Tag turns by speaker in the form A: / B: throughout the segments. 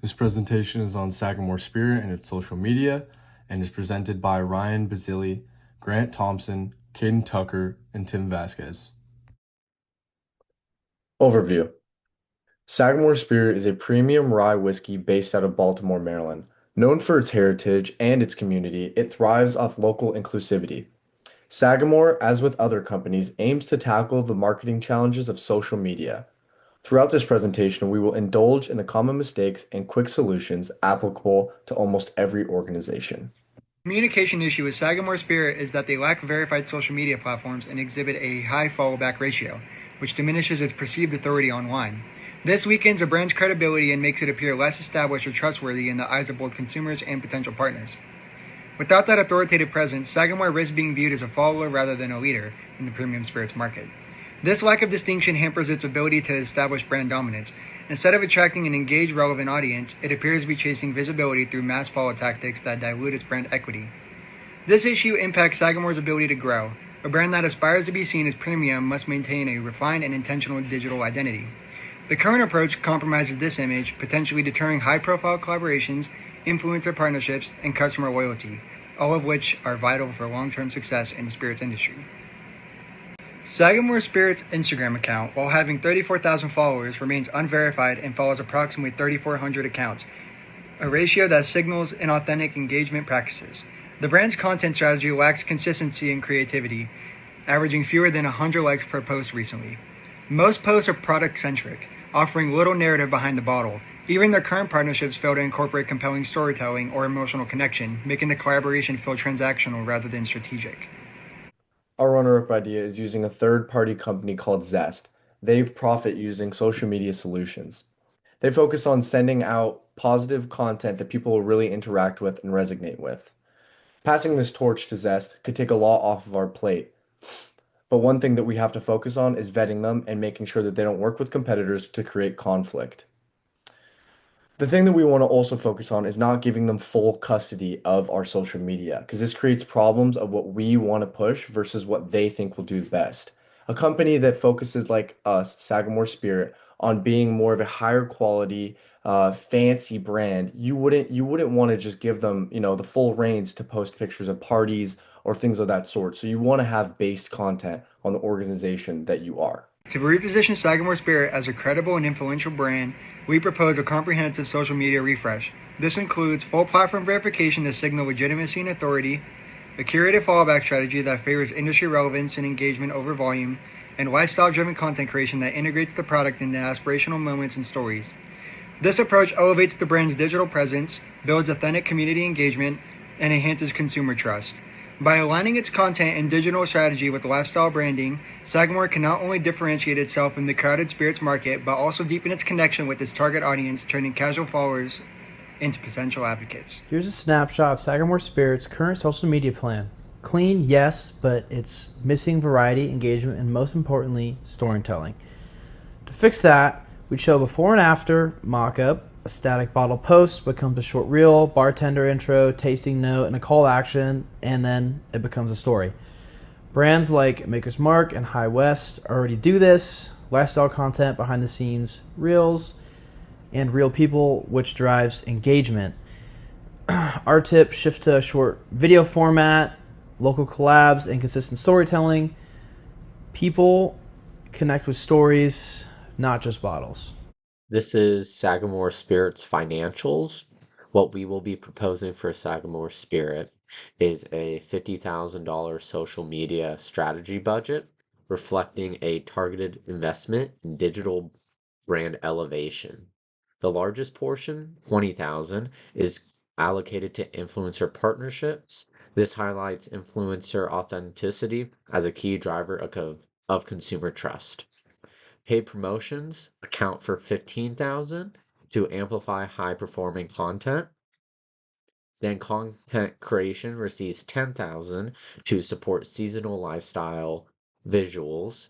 A: This presentation is on Sagamore Spirit and its social media and is presented by Ryan Basili, Grant Thompson, Caden Tucker, and Tim Vasquez. Overview. Sagamore Spirit is a premium rye whiskey based out of Baltimore, Maryland. Known for its heritage and its community, it thrives off local inclusivity. Sagamore, as with other companies, aims to tackle the marketing challenges of social media. Throughout this presentation, we will indulge in the common mistakes and quick solutions applicable to almost every organization.
B: Communication issue with Sagamore Spirit is that they lack verified social media platforms and exhibit a high follow-back ratio, which diminishes its perceived authority online. This weakens a brand's credibility and makes it appear less established or trustworthy in the eyes of both consumers and potential partners. Without that authoritative presence, Sagamore risks being viewed as a follower rather than a leader in the premium spirits market. This lack of distinction hampers its ability to establish brand dominance. Instead of attracting an engaged, relevant audience, it appears to be chasing visibility through mass follow tactics that dilute its brand equity. This issue impacts Sagamore's ability to grow. A brand that aspires to be seen as premium must maintain a refined and intentional digital identity. The current approach compromises this image, potentially deterring high-profile collaborations, influencer partnerships, and customer loyalty, all of which are vital for long-term success in the spirits industry. Sagamore Spirit's Instagram account, while having 34,000 followers, remains unverified and follows approximately 3,400 accounts, a ratio that signals inauthentic engagement practices. The brand's content strategy lacks consistency and creativity, averaging fewer than 100 likes per post recently. Most posts are product-centric, offering little narrative behind the bottle. Even their current partnerships fail to incorporate compelling storytelling or emotional connection, making the collaboration feel transactional rather than strategic.
A: Our runner-up idea is using a third-party company called Zest. They profit using social media solutions. They focus on sending out positive content that people will really interact with and resonate with. Passing this torch to Zest could take a lot off of our plate. But one thing that we have to focus on is vetting them and making sure that they don't work with competitors to create conflict. The thing that we want to also focus on is not giving them full custody of our social media, because this creates problems of what we want to push versus what they think will do best. A company that focuses like us, Sagamore Spirit, on being more of a higher quality, fancy brand, you wouldn't want to just give them, the full reins to post pictures of parties or things of that sort. So you want to have based content on the organization that you are.
B: To reposition Sagamore Spirit as a credible and influential brand, we propose a comprehensive social media refresh. This includes full platform verification to signal legitimacy and authority, a curated fallback strategy that favors industry relevance and engagement over volume, and lifestyle-driven content creation that integrates the product into aspirational moments and stories. This approach elevates the brand's digital presence, builds authentic community engagement, and enhances consumer trust. By aligning its content and digital strategy with lifestyle branding, Sagamore can not only differentiate itself in the crowded spirits market, but also deepen its connection with its target audience, turning casual followers into potential advocates.
C: Here's a snapshot of Sagamore Spirit's current social media plan. Clean, yes, but it's missing variety, engagement, and most importantly, storytelling. To fix that, we'd show a before and after mock-up. A static bottle post becomes a short reel, bartender intro, tasting note, and a call to action, and then it becomes a story. Brands like Maker's Mark and High West already do this. Lifestyle content, behind the scenes reels, and real people, which drives engagement. Our tip, shift to a short video format, local collabs, and consistent storytelling. People connect with stories, not just bottles.
D: This is Sagamore Spirit's financials. What we will be proposing for Sagamore Spirit is a $50,000 social media strategy budget, reflecting a targeted investment in digital brand elevation. The largest portion, $20,000, is allocated to influencer partnerships. This highlights influencer authenticity as a key driver of consumer trust. Paid promotions account for $15,000 to amplify high-performing content. Then content creation receives $10,000 to support seasonal lifestyle visuals,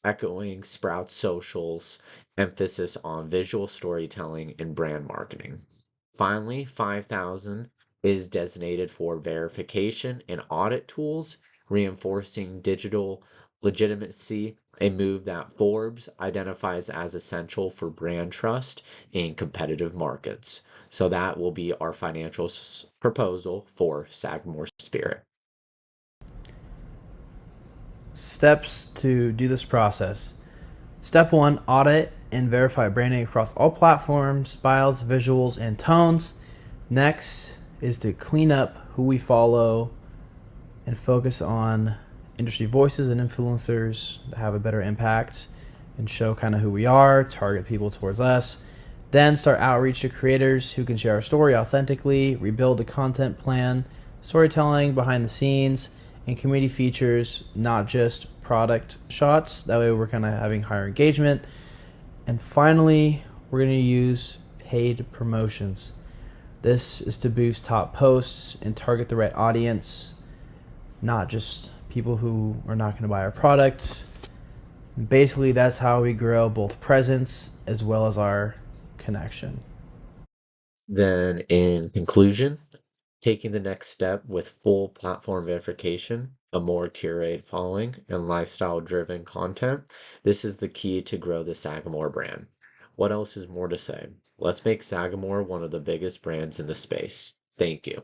D: echoing Sprout's socials emphasis on visual storytelling and brand marketing. Finally, $5,000 is designated for verification and audit tools, reinforcing digital Legitimacy, a move that Forbes identifies as essential for brand trust in competitive markets. So that will be our financial proposal for Sagamore Spirit.
C: Steps to do this process. Step 1, audit and verify branding across all platforms, styles, visuals, and tones. Next is to clean up who we follow and focus on industry voices and influencers that have a better impact and show kind of who we are, target people towards us. Then start outreach to creators who can share our story authentically, rebuild the content plan, storytelling behind the scenes, and community features, not just product shots. That way we're kind of having higher engagement. And finally, we're going to use paid promotions. This is to boost top posts and target the right audience, not just people who are not going to buy our products. Basically, that's how we grow both presence as well as our connection.
D: Then, in conclusion, taking the next step with full platform verification, a more curated following, and lifestyle-driven content, this is the key to grow the Sagamore brand. What else is more to say? Let's make Sagamore one of the biggest brands in the space. Thank you.